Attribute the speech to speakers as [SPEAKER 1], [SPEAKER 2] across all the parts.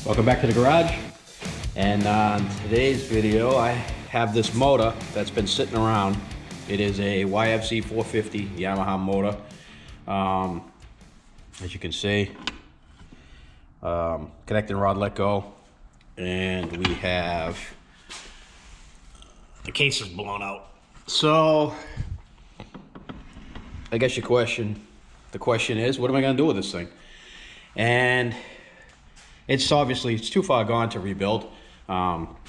[SPEAKER 1] Welcome back to the garage, and on today's video I have this motor that's been sitting around. It is a YFZ450 Yamaha motor. As you can see, connecting rod let go, and we have the case is blown out. So I guess the question is, what am I going to do with this thing? And it's too far gone to rebuild.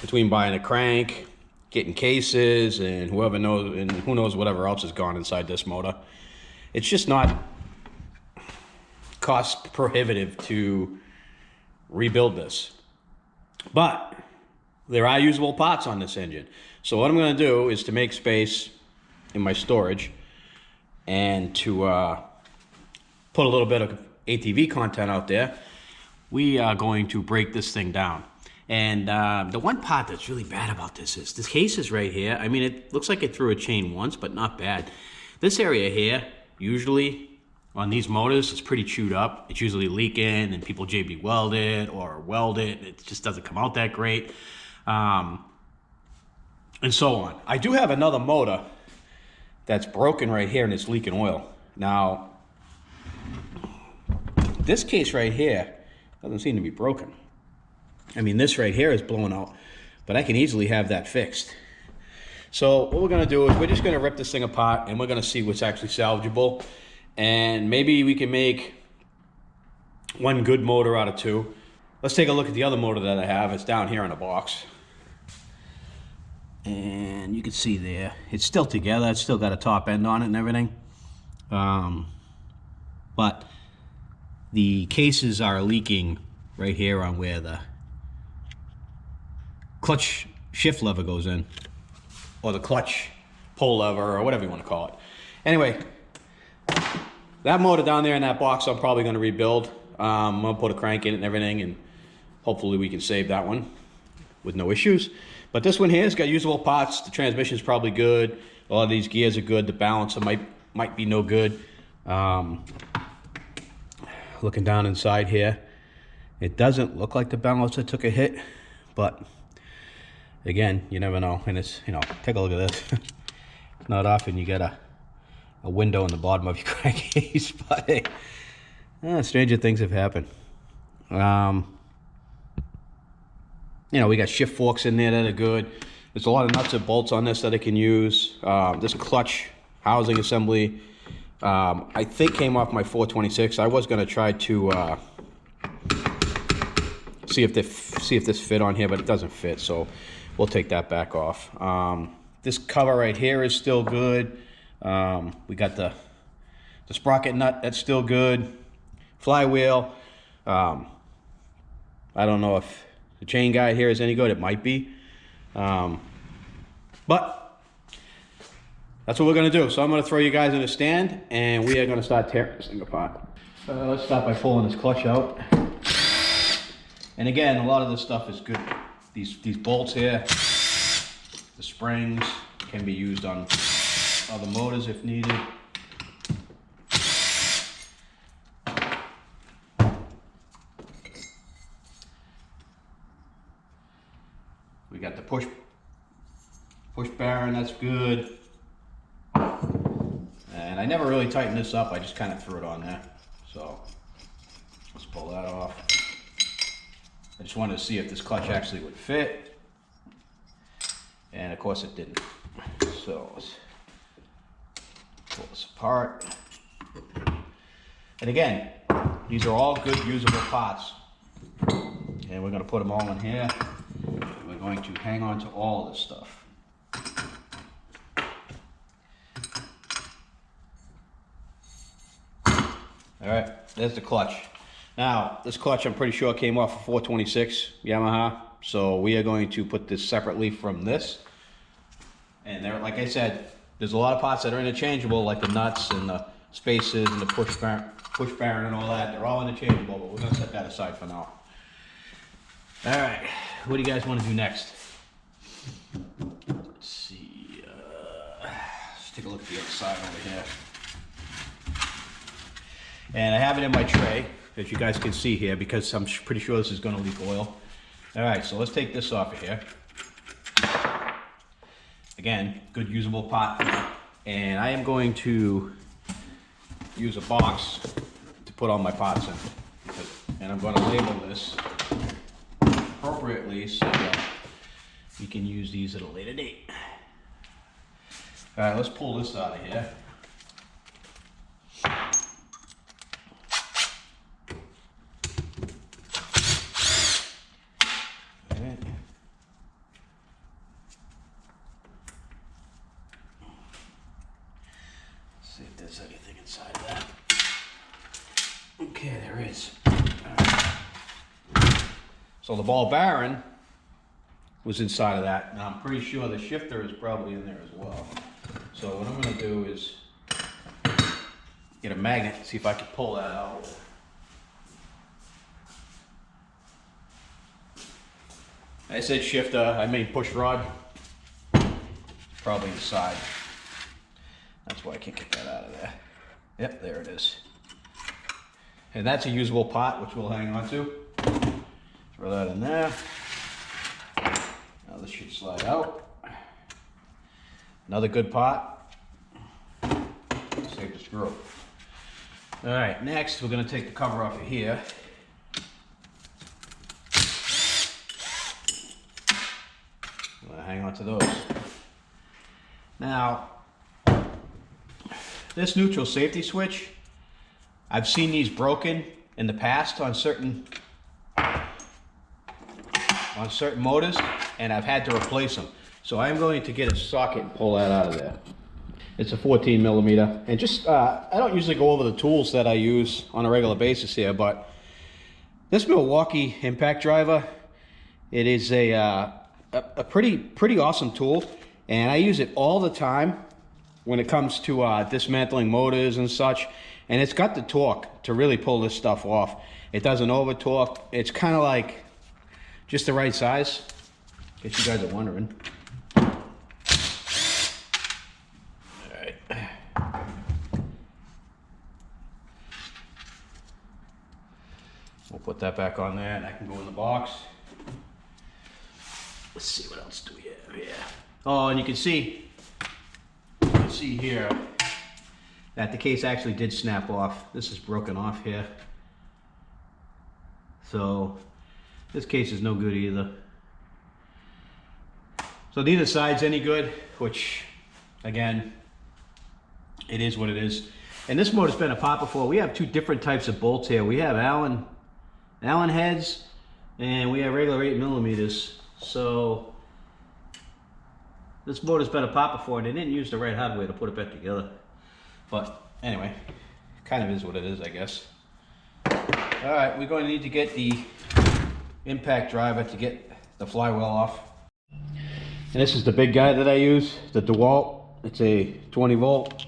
[SPEAKER 1] Between buying a crank, getting cases, and who knows whatever else is gone inside this motor. It's just not cost prohibitive to rebuild this. But there are usable parts on this engine. So what I'm going to do is to make space in my storage and to put a little bit of ATV content out there. We are going to break this thing down. And the one part that's really bad about this is this case is right here. I mean, it looks like it threw a chain once, but not bad. This area here, usually on these motors, it's pretty chewed up. It's usually leaking, and people JB weld it or weld it. It just doesn't come out that great. And so on. I do have another motor that's broken right here, and it's leaking oil. Now, this case right here doesn't seem to be broken. I mean, this right here is blown out, but I can easily have that fixed. So what we're gonna do is we're just gonna rip this thing apart, and we're gonna see what's actually salvageable. And maybe we can make one good motor out of two. Let's take a look at the other motor that I have. It's down here in a box. And you can see there, it's still together. It's still got a top end on it and everything. But the cases are leaking right here on where the clutch shift lever goes in, or the clutch pull lever, or whatever you want to call it. Anyway, that motor down there in that box I'm probably going to rebuild. I'm going to put a crank in it and everything, and hopefully we can save that one with no issues. But this one here has got usable parts. The transmission's probably good. A lot of these gears are good. The balancer might be no good. Looking down inside here, it doesn't look like the balancer took a hit, but again, you never know. And it's, take a look at this. It's not often you get a window in the bottom of your crankcase, but hey, stranger things have happened. We got shift forks in there that are good. There's a lot of nuts and bolts on this that I can use. This clutch housing assembly, I think came off my 426. I was going to try to see if this fit on here, but it doesn't fit, so we'll take that back off. This cover right here is still good. We got the sprocket nut, that's still good. Flywheel, I don't know if the chain guide here is any good. It might be, but that's what we're gonna do. So I'm gonna throw you guys in a stand, and we are gonna start tearing this thing apart. Let's start by pulling this clutch out. And again, a lot of this stuff is good. These bolts here, the springs, can be used on other motors if needed. We got the push bearing, that's good. And I never really tightened this up, I just kind of threw it on there. So let's pull that off. I just wanted to see if this clutch actually would fit. And of course it didn't. So let's pull this apart. And again, these are all good usable parts. And we're going to put them all in here. We're going to hang on to all of this stuff. All right, there's the clutch. Now, this clutch I'm pretty sure came off a 426 Yamaha, so we are going to put this separately from this. And there, like I said, there's a lot of parts that are interchangeable, like the nuts and the spacers and the push bearing and all that. They're all interchangeable, but we're going to set that aside for now. All right, what do you guys want to do next? Let's see. Let's take a look at the other side over here. And I have it in my tray. as you guys can see here, because I'm pretty sure this is going to leak oil. All right, so let's take this off of here. Again, good usable pot. And I am going to use a box to put all my pots in. And I'm going to label this appropriately so that we can use these at a later date. All right, let's pull this out of here. See if there's anything inside of that. Okay, there is. Right. So the ball bearing was inside of that, and I'm pretty sure the shifter is probably in there as well. So what I'm going to do is get a magnet and see if I can pull that out. I said shifter, I mean push rod. Probably inside. That's why I can't get that out of there. Yep, there it is. And that's a usable pot, which we'll hang on to. Throw that in there. Now this should slide out. Another good pot. Save the screw. All right, next we're going to take the cover off of here. I'm going to hang on to those. Now, this neutral safety switch, I've seen these broken in the past on certain motors, and I've had to replace them. So I'm going to get a socket and pull that out of there. It's a 14 millimeter, and just I don't usually go over the tools that I use on a regular basis here, but this Milwaukee impact driver, it is a pretty awesome tool, and I use it all the time when it comes to dismantling motors and such. And it's got the torque to really pull this stuff off. It doesn't over torque. It's kind of like just the right size, in case you guys are wondering. All right. We'll put that back on there, and that can go in the box. Let's see, what else do we have here? Oh, and you can see here that the case actually did snap off. This is broken off here. So this case is no good either. So neither side's any good, which again, it is what it is. And this motor's been apart before. We have two different types of bolts here. We have Allen heads, and we have regular 8 millimeters. So this motor's been apart before, and they didn't use the right hardware to put it back together. But anyway, kind of is what it is, I guess. All right, we're going to need to get the impact driver to get the flywheel off. And this is the big guy that I use, the DeWalt. It's a 20 volt.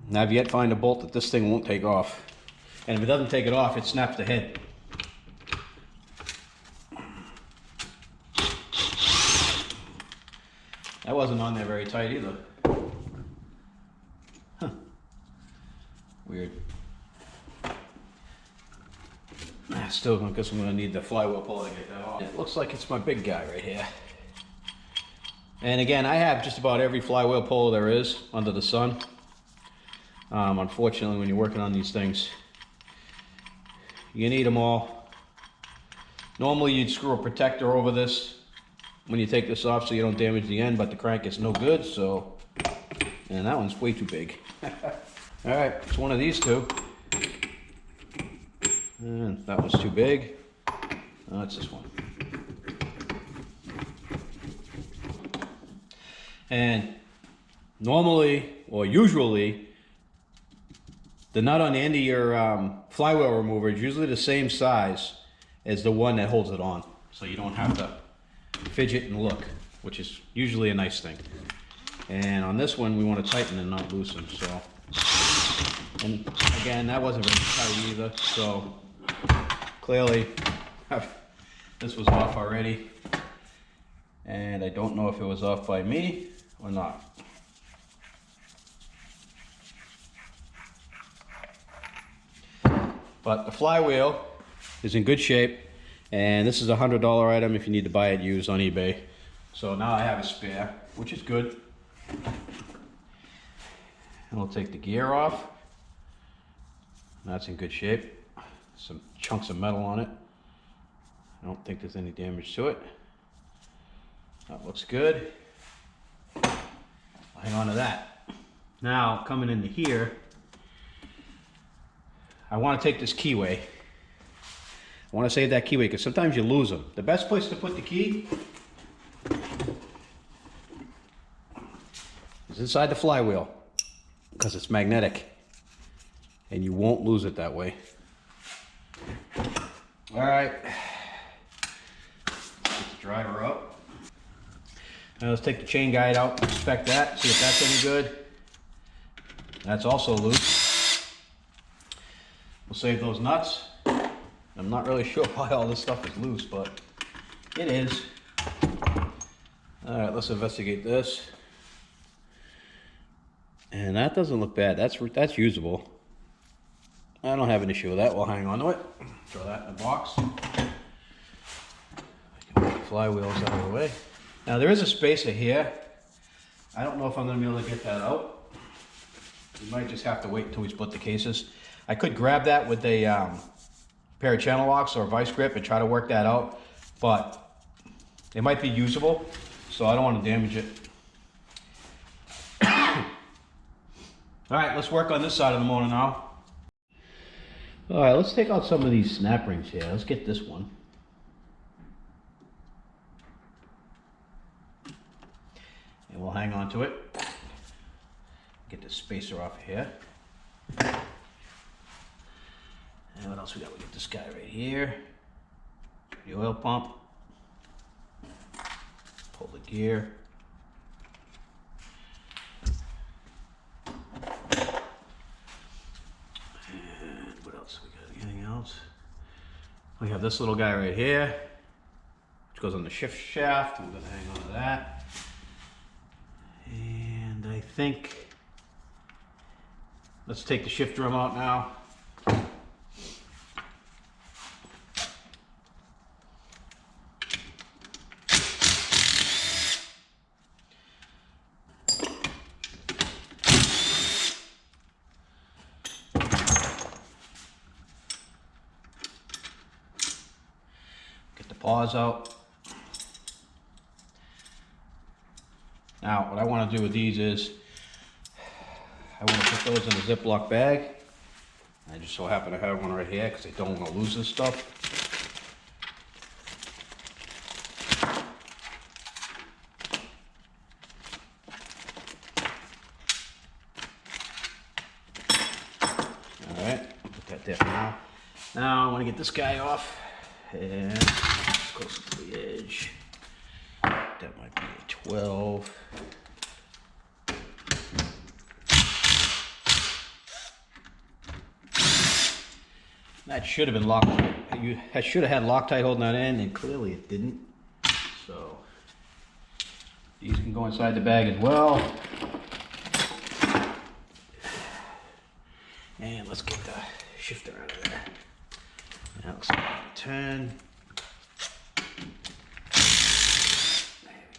[SPEAKER 1] And I've yet to find a bolt that this thing won't take off. And if it doesn't take it off, it snaps the head. That wasn't on there very tight either. Huh. Weird. Still, I guess I'm going to need the flywheel puller to get that off. It looks like it's my big guy right here. And again, I have just about every flywheel puller there is under the sun. Unfortunately, when you're working on these things, you need them all. Normally, you'd screw a protector over this when you take this off so you don't damage the end, but the crank is no good, so... And that one's way too big. All right, it's one of these two. And that one's too big. Oh, it's this one. And normally, or usually, the nut on the end of your flywheel remover is usually the same size as the one that holds it on. So you don't have to fidget and look, which is usually a nice thing. And on this one, we want to tighten and not loosen, so. And again, that wasn't very tight either, so clearly this was off already. And I don't know if it was off by me or not. But the flywheel is in good shape, and this is a $100 item if you need to buy it used on eBay. So now I have a spare, which is good. And we'll take the gear off. That's in good shape. Some chunks of metal on it. I don't think there's any damage to it. That looks good. I'll hang on to that. Now, coming into here, I want to take this keyway. I want to save that keyway because sometimes you lose them. The best place to put the key is inside the flywheel because it's magnetic and you won't lose it that way. All right, get the driver up. Now let's take the chain guide out, inspect that, see if that's any good. That's also loose. We'll save those nuts. I'm not really sure why all this stuff is loose, but it is. All right, let's investigate this. And that doesn't look bad. That's usable. I don't have an issue with that. We'll hang on to it. Throw that in the box. I can put the flywheels out of the way. Now there is a spacer here. I don't know if I'm going to be able to get that out. You might just have to wait until we split the cases. I could grab that with a pair of channel locks or a vice grip and try to work that out, but it might be usable, so I don't want to damage it. All right, let's work on this side of the motor now. All right, let's take out some of these snap rings here. Let's get this one. And we'll hang on to it. Get the spacer off of here. And what else we got? We got this guy right here. The oil pump. Pull the gear. And what else? We got anything else? We have this little guy right here, which goes on the shift shaft. We're gonna hang on to that. And I think, let's take the shift drum out now. Paws out. Now, what I want to do with these is, I want to put those in a Ziploc bag. I just so happen to have one right here because I don't want to lose this stuff. All right, put that there for now. Now I want to get this guy off. And close to the edge. That might be a 12. That should have been locked. I should have had Loctite holding that in, and clearly it didn't. So these can go inside the bag as well. And let's get the shifter out of there. Now let's turn. There we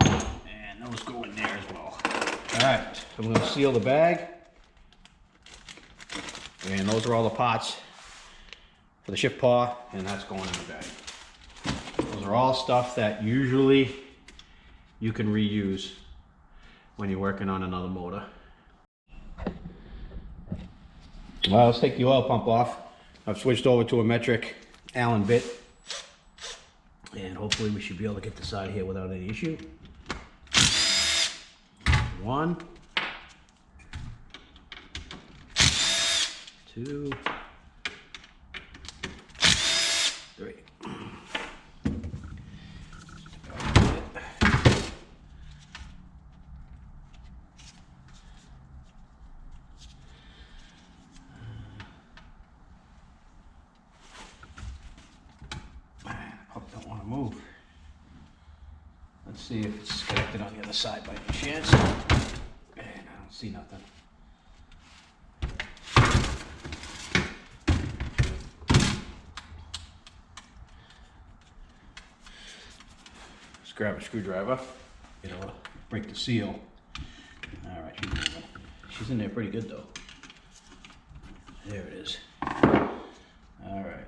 [SPEAKER 1] go. And those go in there as well. All right, so I'm going to seal the bag. And those are all the pots for the shift paw, and that's going in the bag. Those are all stuff that usually you can reuse when you're working on another motor. Well, let's take the oil pump off. I've switched over to a metric Allen bit, and hopefully we should be able to get this out of here without any issue. 1, 2, 3. Move. Let's see if it's connected on the other side by any chance. And I don't see nothing. grab a screwdriver. It'll break the seal. All right, she's in there pretty good though. There it is. All right.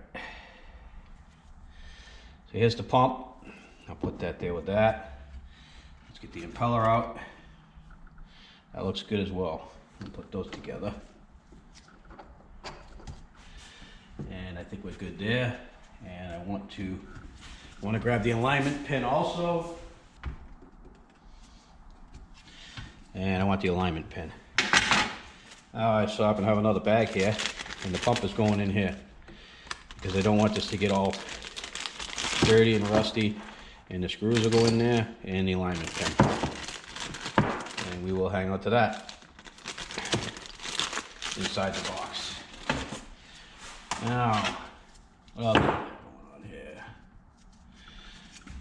[SPEAKER 1] So here's the pump. I'll put that there with that. Let's get the impeller out. That looks good as well. I'll put those together. And I think we're good there. And I want to grab the alignment pin also. And I want the alignment pin. Alright, so I can have another bag here. And the pump is going in here. Because I don't want this to get all dirty and rusty. And the screws will go in there. And the alignment pin. And we will hang on to that. Inside the box. Now, what else is going on here?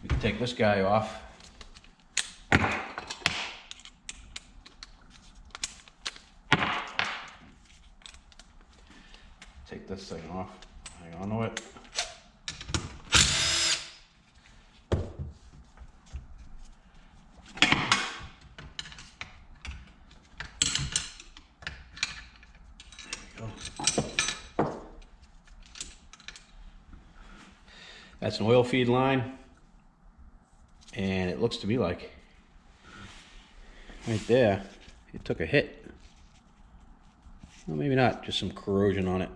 [SPEAKER 1] We can take this guy off. Take this thing off. Hang on to it. That's an oil feed line, and it looks to me like right there it took a hit. Well, maybe not, just some corrosion on it.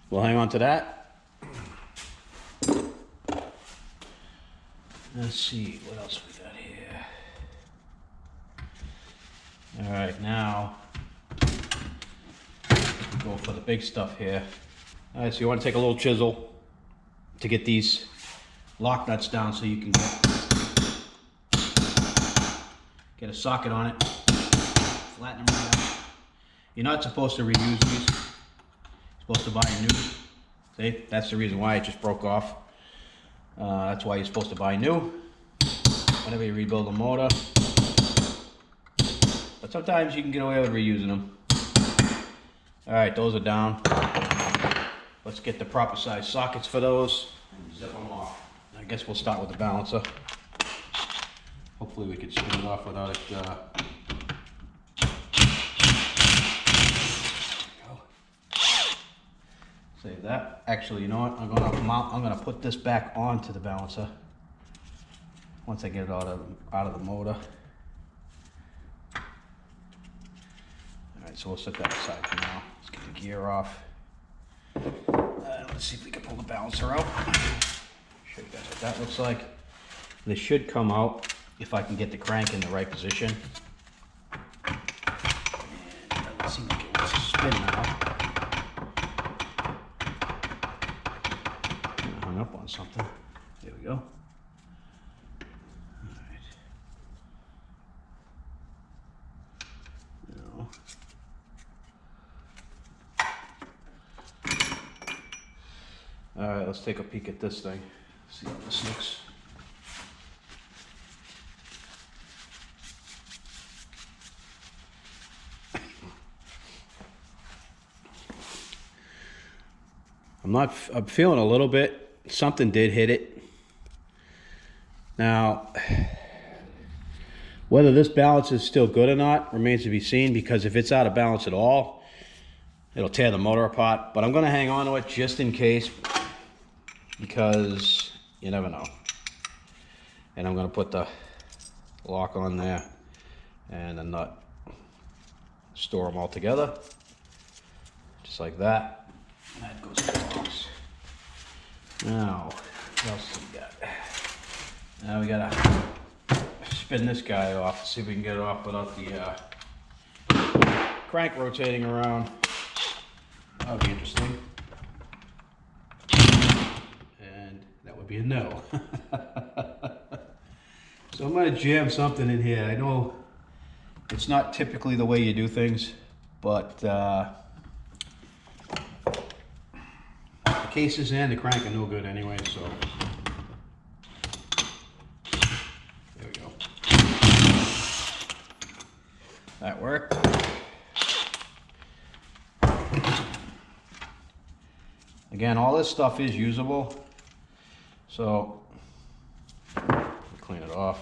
[SPEAKER 1] We'll hang on to that. Let's see what else we got here. All right, now we go for the big stuff here. All right, so you want to take a little chisel to get these lock nuts down so you can get a socket on it, flatten them right out. You're not supposed to reuse these. You're supposed to buy a new. See, that's the reason why it just broke off. That's why you're supposed to buy new whenever you rebuild a motor. But sometimes you can get away with reusing them. All right, those are down. Let's get the proper size sockets for those and zip them off. I guess we'll start with the balancer. Hopefully we can spin it off without it. Save that. Actually, you know what? I'm gonna put this back onto the balancer once I get it out of the motor. All right, so we'll set that aside for now. Let's get the gear off. Let's see if we can pull the balancer out. Show you guys what that looks like. This should come out if I can get the crank in the right position. And it doesn't seem like it wants to spin now. I hung up on something. There we go. All right, let's take a peek at this thing. See how this looks. I'm feeling a little bit, something did hit it. Now, whether this balance is still good or not remains to be seen, because if it's out of balance at all, it'll tear the motor apart. But I'm gonna hang on to it just in case, because you never know. And I'm gonna put the lock on there and the nut, store them all together, just like that. And that goes in the box. Now, what else do we got? Now we gotta spin this guy off, see if we can get it off without the crank rotating around. That would be interesting. And that would be a no. So I'm gonna jam something in here. I know it's not typically the way you do things, but the cases and the crank are no good anyway, so there we go. That worked. Again, all this stuff is usable, so clean it off.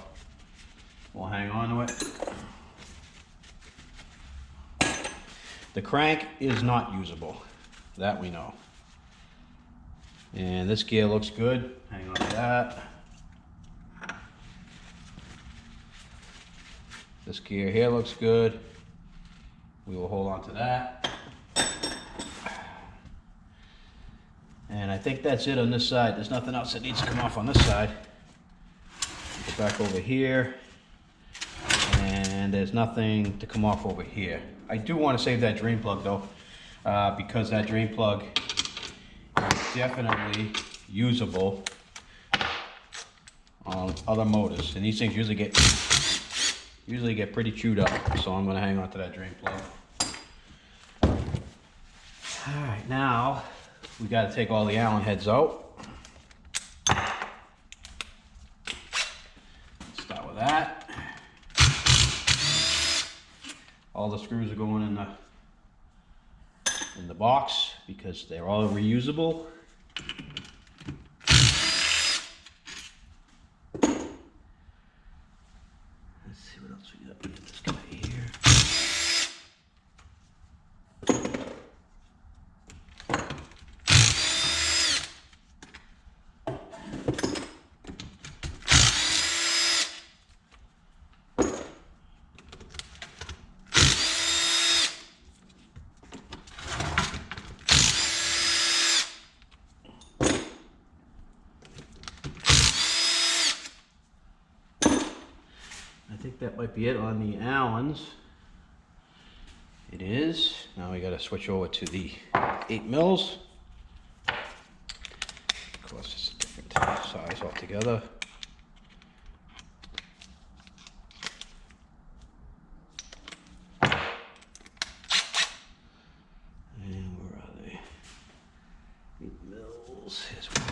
[SPEAKER 1] We'll hang on to it. The crank is not usable, that we know. And this gear looks good. Hang on to that. This gear here looks good. We will hold on to that. And I think that's it on this side. There's nothing else that needs to come off on this side. Go back over here. And there's nothing to come off over here. I do want to save that drain plug though, because that drain plug is definitely usable on other motors. And these things usually get pretty chewed up. So I'm going to hang on to that drain plug. Alright, now we got to take all the Allen heads out. Start with that. All the screws are going in the box because they're all reusable. Let's see what else we got. We got this guy here. I think that might be it on the Allens. It is. Now we got to switch over to the 8 mils. Of course, it's a different size altogether. And where are they? 8 mils. Here's one.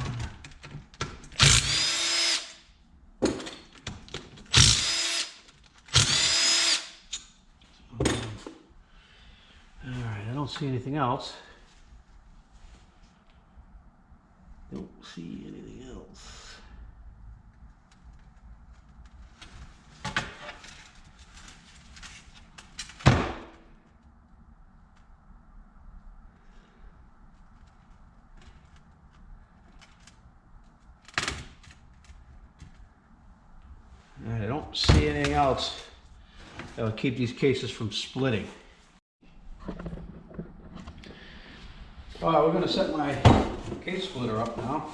[SPEAKER 1] I don't see anything else. Don't see anything else. I don't see anything else that would keep these cases from splitting. Alright, we're going to set my case splitter up now.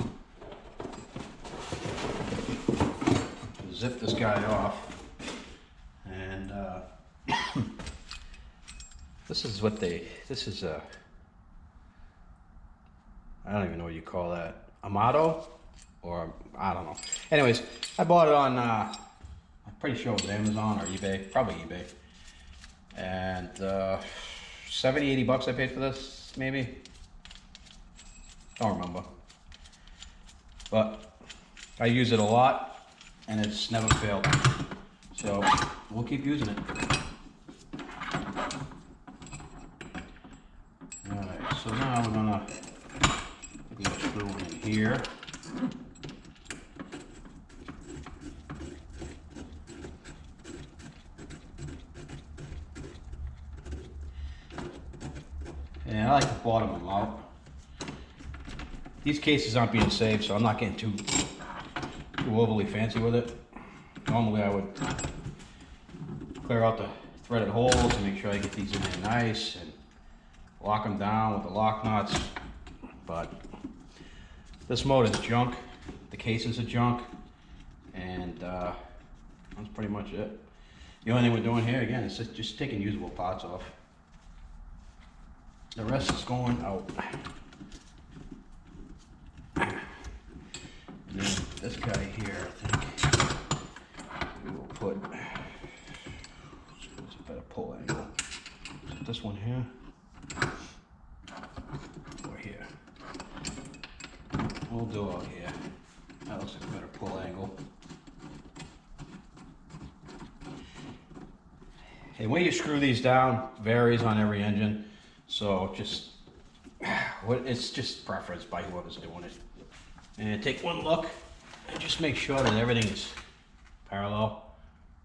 [SPEAKER 1] Zip this guy off. And this is I don't even know what you call that. Amato? Or, I don't know. Anyways, I bought it on, I'm pretty sure it was Amazon or eBay. Probably eBay. And 70, 80 bucks I paid for this, maybe. Don't remember. But I use it a lot and it's never failed. So we'll keep using it. Alright, so now we're gonna put a screw in here. And I like to bottom them out. These cases aren't being saved, so I'm not getting too overly fancy with it. Normally I would clear out the threaded holes and make sure I get these in there nice and lock them down with the lock nuts. But this motor is junk. The cases are junk. And that's pretty much it. The only thing we're doing here, again, is just taking usable parts off. The rest is going out. And then this guy here, I think we will put, it's a better pull angle. So this one here, or here. We'll do out here. That looks like a better pull angle. And where you screw these down varies on every engine. So it's just preference by whoever's doing it. And take one look and just make sure that everything is parallel,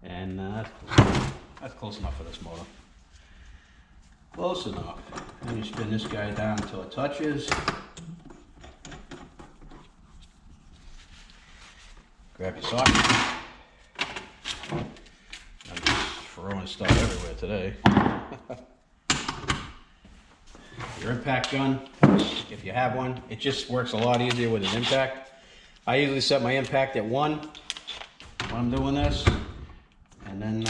[SPEAKER 1] and that's close enough for this motor. Close enough. And you spin this guy down until it touches. Grab your socket. I'm just throwing stuff everywhere today. Your impact gun, if you have one, it just works a lot easier with an impact. I usually set my impact at 1 when I'm doing this, and then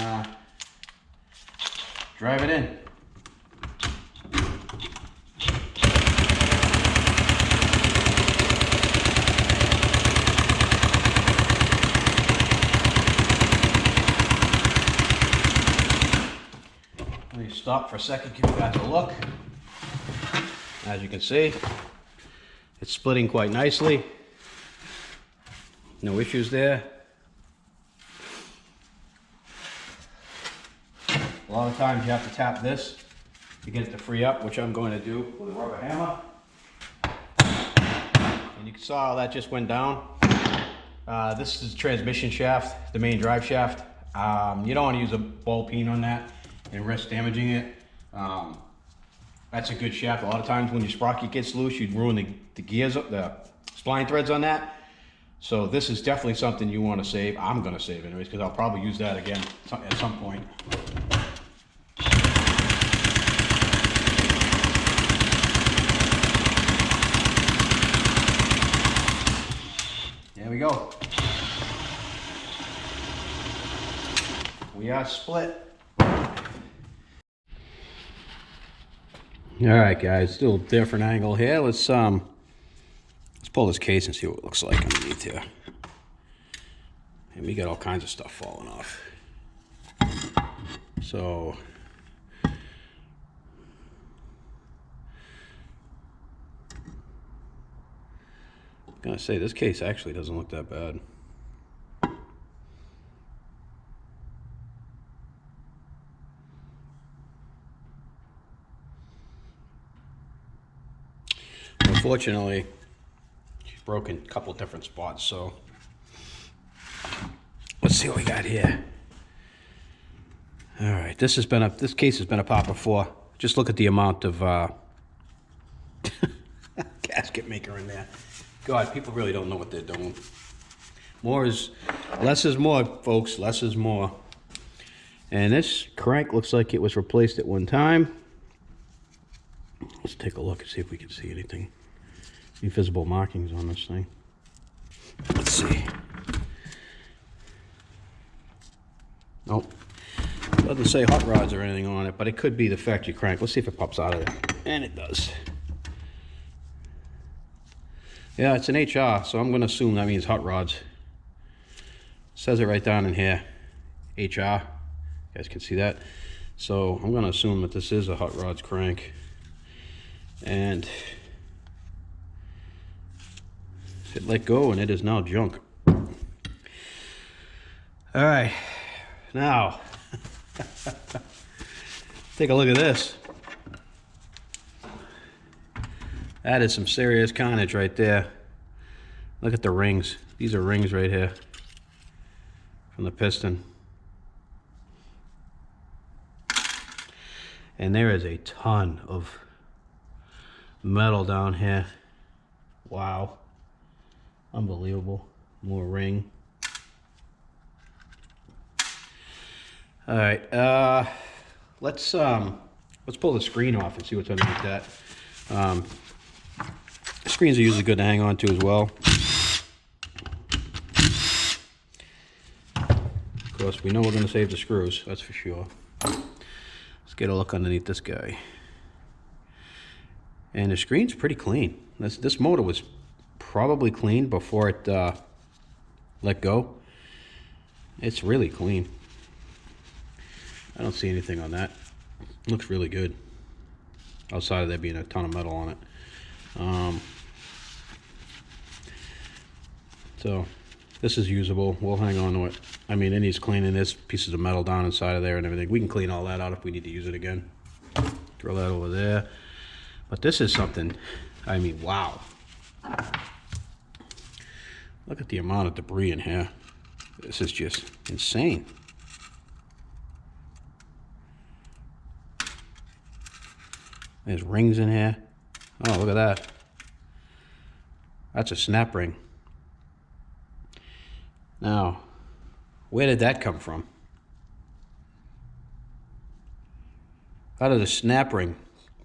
[SPEAKER 1] drive it in. Let me stop for a second, give you guys a look. As you can see, it's splitting quite nicely. No issues there. A lot of times you have to tap this to get it to free up, which I'm going to do with a rubber hammer. And you saw how that just went down. This is the transmission shaft, the main drive shaft. You don't want to use a ball peen on that and risk damaging it. That's a good shaft. A lot of times when your sprocket gets loose, you'd ruin the gears, the spline threads on that. So this is definitely something you want to save. I'm going to save anyways, because I'll probably use that again at some point. There we go. We are split. All right, guys, still a different angle here. Let's pull this case and see what it looks like underneath here. And we got all kinds of stuff falling off. So I'm gonna say this case actually doesn't look that bad. Unfortunately, she's broken a couple different spots, so let's see what we got here. All right, this case has been a pop before. Just look at the amount of gasket maker in there. God, people really don't know what they're doing. Less is more, folks. Less is more. And this crank looks like it was replaced at one time. Let's take a look and see if we can see anything. Any visible markings on this thing. Let's see. Nope. Doesn't say hot rods or anything on it, but it could be the factory crank. Let's see if it pops out of there. And it does. Yeah, it's an HR, so I'm going to assume that means hot rods. Says it right down in here. HR. You guys can see that. So I'm going to assume that this is a hot rods crank. And it let go, and it is now junk. All right, now take a look at this. That is some serious carnage right there. Look at the rings. These are rings right here from the piston. And there is a ton of metal down here. Wow. Unbelievable. More ring. All right, let's pull the screen off and see what's underneath that. Screens are usually good to hang on to as well. Of course, we know we're going to save the screws, that's for sure. Let's get a look underneath this guy. And the screen's pretty clean. This motor was probably clean before it let go. It's really clean. I don't see anything on that. It looks really good. Outside of there being a ton of metal on it. So this is usable. We'll hang on to it. I mean, it needs cleaning. There's pieces of metal down inside of there and everything. We can clean all that out if we need to use it again. Throw that over there. But this is something, I mean, wow. Look at the amount of debris in here. This is just insane. There's rings in here. Oh, look at that. That's a snap ring. Now, where did that come from? How did a snap ring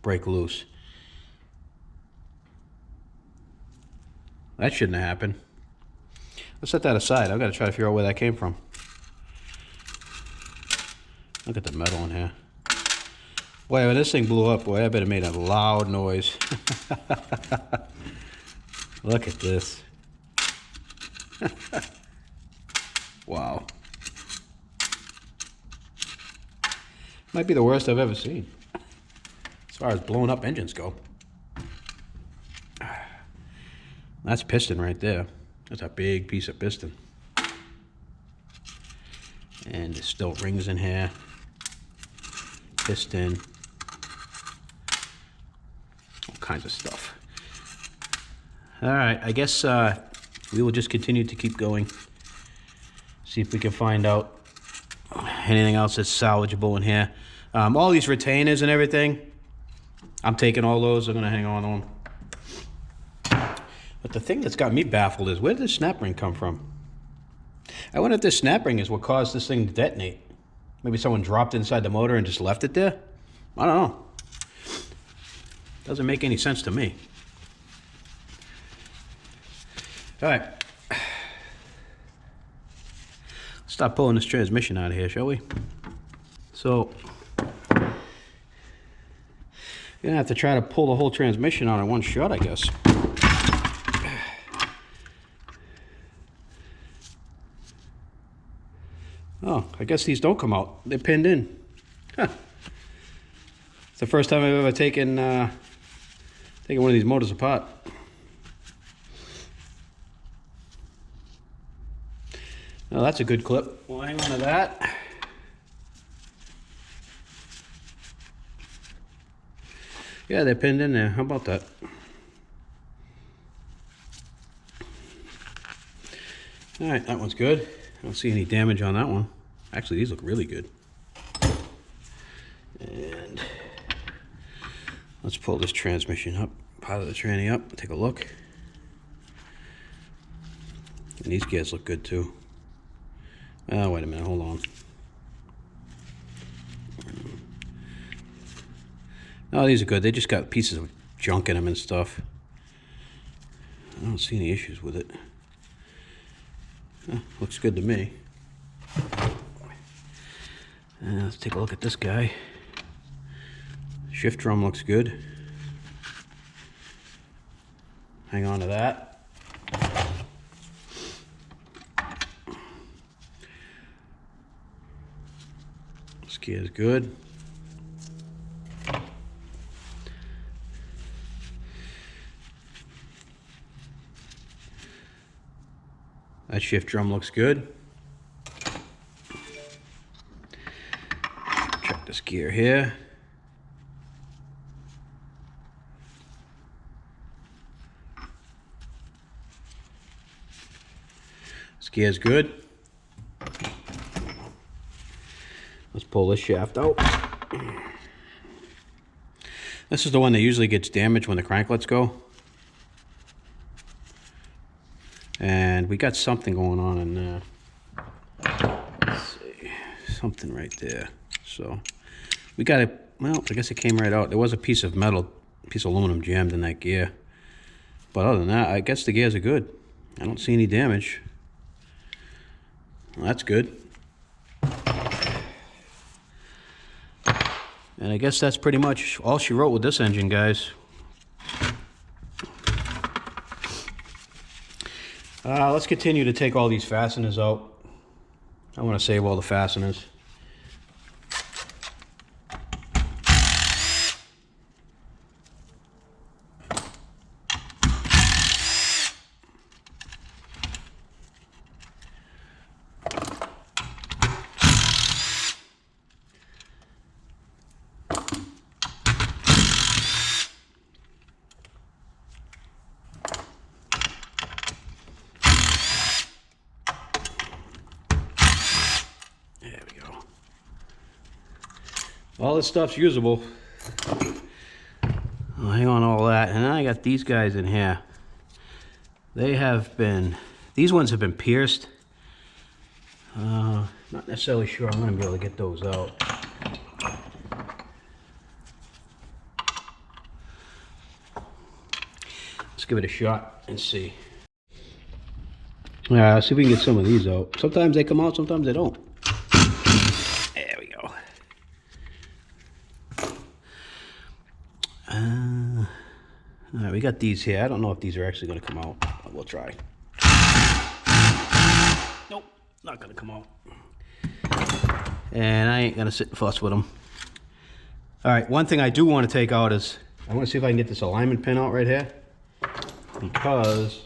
[SPEAKER 1] break loose? That shouldn't have happened. Let's set that aside. I've got to try to figure out where that came from. Look at the metal in here. Boy, when this thing blew up, boy, I bet it made a loud noise. Look at this. Wow. Might be the worst I've ever seen, as far as blowing up engines go. That's piston right there. That's a big piece of piston. And there's still rings in here. Piston. All kinds of stuff. All right, I guess we will just continue to keep going. See if we can find out anything else that's salvageable in here. All these retainers and everything, I'm taking all those. I'm going to hang on to them. But the thing that's got me baffled is, where did this snap ring come from? I wonder if this snap ring is what caused this thing to detonate. Maybe someone dropped it inside the motor and just left it there? I don't know. Doesn't make any sense to me. All right. Stop pulling this transmission out of here, shall we? So, you're gonna have to try to pull the whole transmission out in one shot, I guess. Oh, I guess these don't come out. They're pinned in. Huh. It's the first time I've ever taken one of these motors apart. Well, that's a good clip. We'll hang on to that. Yeah, they're pinned in there. How about that? All right, that one's good. I don't see any damage on that one. Actually, these look really good. And let's pull this transmission up, part of the tranny up, take a look. And these gears look good too. Oh, wait a minute, hold on. No, these are good. They just got pieces of junk in them and stuff. I don't see any issues with it. Looks good to me. Let's take a look at this guy. Shift drum looks good. Hang on to that. This gear is good. That shift drum looks good. Check this gear here. This gear's good. Let's pull this shaft out. This is the one that usually gets damaged when the cranklets go. And we got something going on in there. Let's see. Something right there. So we got it. Well, I guess it came right out. There was a piece of metal, piece of aluminum jammed in that gear. But other than that, I guess the gears are good. I don't see any damage. Well, that's good. And I guess that's pretty much all she wrote with this engine, guys. Let's continue to take all these fasteners out. I want to save all the fasteners. All this stuff's usable. I'll hang on all that. And then I got these guys in here. They have been, these ones have been pierced. Not necessarily sure I'm going to be able to get those out. Let's give it a shot and see. All right, let's see if we can get some of these out. Sometimes they come out, sometimes they don't. There we go. All right, we got these here. I don't know if these are actually going to come out, but we'll try. Nope, not going to come out. And I ain't going to sit and fuss with them. All right, one thing I do want to take out is, I want to see if I can get this alignment pin out right here. Because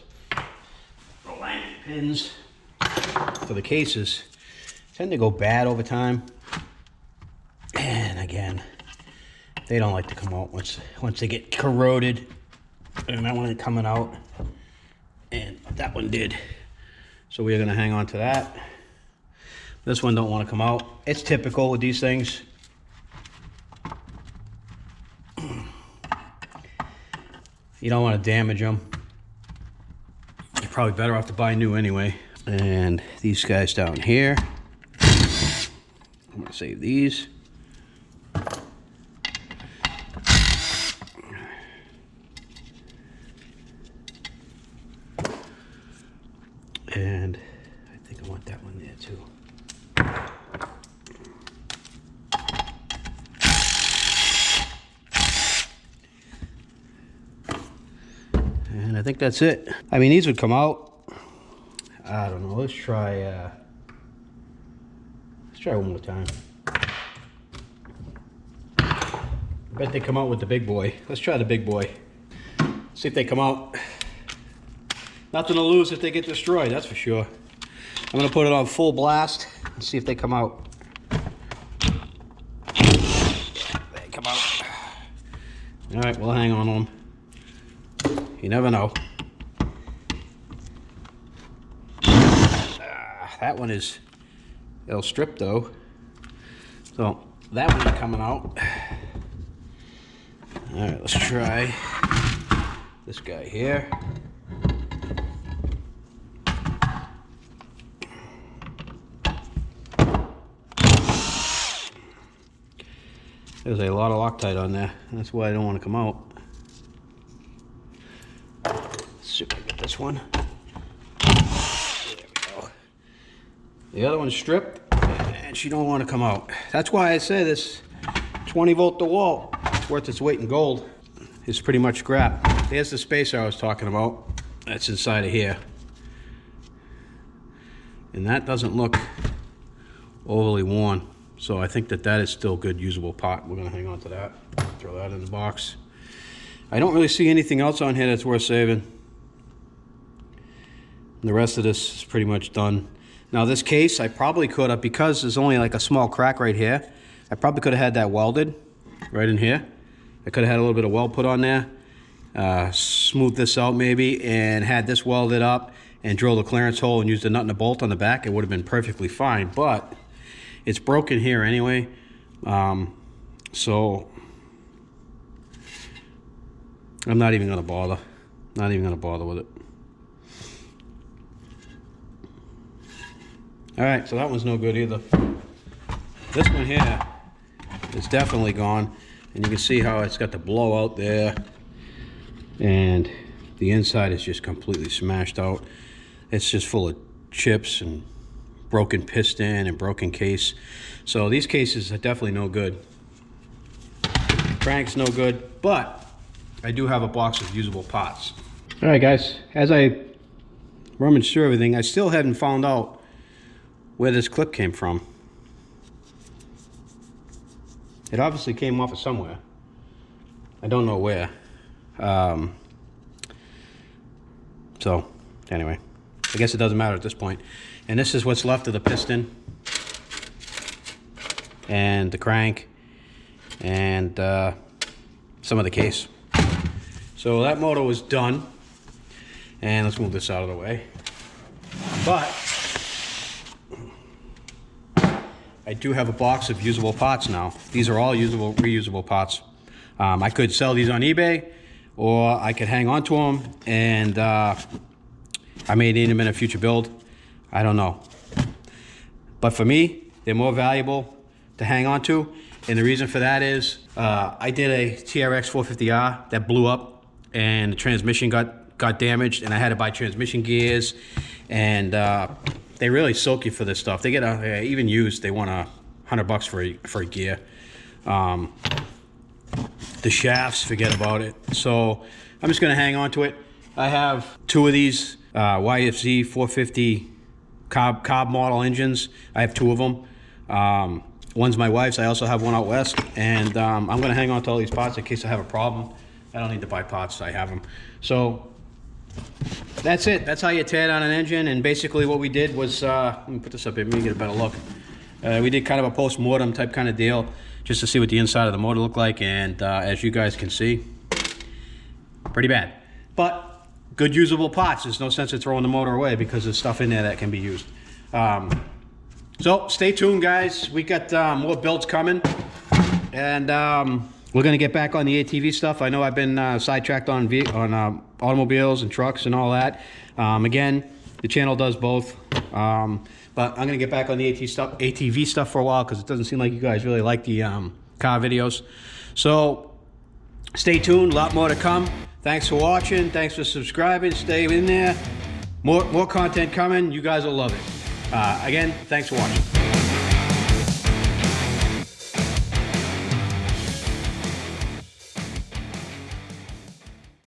[SPEAKER 1] alignment pins for the cases tend to go bad over time. And again, they don't like to come out once they get corroded. And that one ain't coming out. And that one did. So we're gonna hang on to that. This one don't want to come out. It's typical with these things. You don't want to damage them. You're probably better off to buy new anyway. And these guys down here, I'm gonna save these. And I think I want that one there too. And I think that's it. I mean, these would come out. I don't know. Let's try one more time. I bet they come out with the big boy. Let's try the big boy. See if they come out. Nothing to lose if they get destroyed, that's for sure. I'm gonna put it on full blast and see if they come out. They come out. All right, we'll hang on to them. You never know. That one is it'll strip though. So that one's coming out. All right, let's try this guy here. There's a lot of Loctite on there. That's why I don't want to come out. Let's see if I can get this one. There we go. The other one's stripped, and she don't want to come out. That's why I say this 20-volt DeWalt, it's worth its weight in gold. It's pretty much scrap. There's the spacer I was talking about. That's inside of here. And that doesn't look overly worn. So I think that is still good usable part. We're gonna hang on to that. Throw that in the box. I don't really see anything else on here that's worth saving. And the rest of this is pretty much done. Now this case, I probably could have, because there's only like a small crack right here, I probably could have had that welded right in here. I could have had a little bit of weld put on there, smooth this out maybe, and had this welded up and drill the clearance hole and used a nut and a bolt on the back. It would have been perfectly fine, but it's broken here anyway, so I'm not even gonna bother. Not even gonna bother with it. All right, so that one's no good either. This one here is definitely gone, and you can see how it's got the blowout there, and the inside is just completely smashed out. It's just full of chips and broken piston and broken case. So these cases are definitely no good. Crank's no good, but I do have a box of usable parts. All right, guys, as I rummaged through everything, I still haven't found out where this clip came from. It obviously came off of somewhere. I don't know where. So anyway, I guess it doesn't matter at this point. And this is what's left of the piston and the crank and some of the case. So that motor was done. And let's move this out of the way. But I I do have a box of usable pots now. These are all usable, reusable pots. I could sell these on eBay, or I could hang on to them, and I may need them in a future build. I don't know. But for me, they're more valuable to hang on to, and the reason for that is I did a TRX450R that blew up, and the transmission got damaged, and I had to buy transmission gears, and they really soak you for this stuff. They get even used, they want $100 for a gear. The shafts, forget about it. So I'm just gonna hang on to it. I have 2 of these YFZ450 carb model engines. I have 2 of them. One's my wife's. I also have one out west, and I'm gonna hang on to all these parts in case I have a problem. I don't need to buy parts, I have them. So that's it. That's how you tear down an engine. And basically what we did was, let me put this up here, let me get a better look. We did kind of a post-mortem type kind of deal, just to see what the inside of the motor looked like. And as you guys can see, pretty bad. But good usable parts. There's no sense in throwing the motor away because there's stuff in there that can be used. So stay tuned, guys. We got more builds coming. And we're going to get back on the ATV stuff. I know I've been sidetracked on automobiles and trucks and all that. Again, the channel does both. But I'm going to get back on the ATV stuff for a while because it doesn't seem like you guys really like the car videos. So stay tuned. A lot more to come. Thanks for watching. Thanks for subscribing. Stay in there. More content coming. You guys will love it. Again, thanks for watching.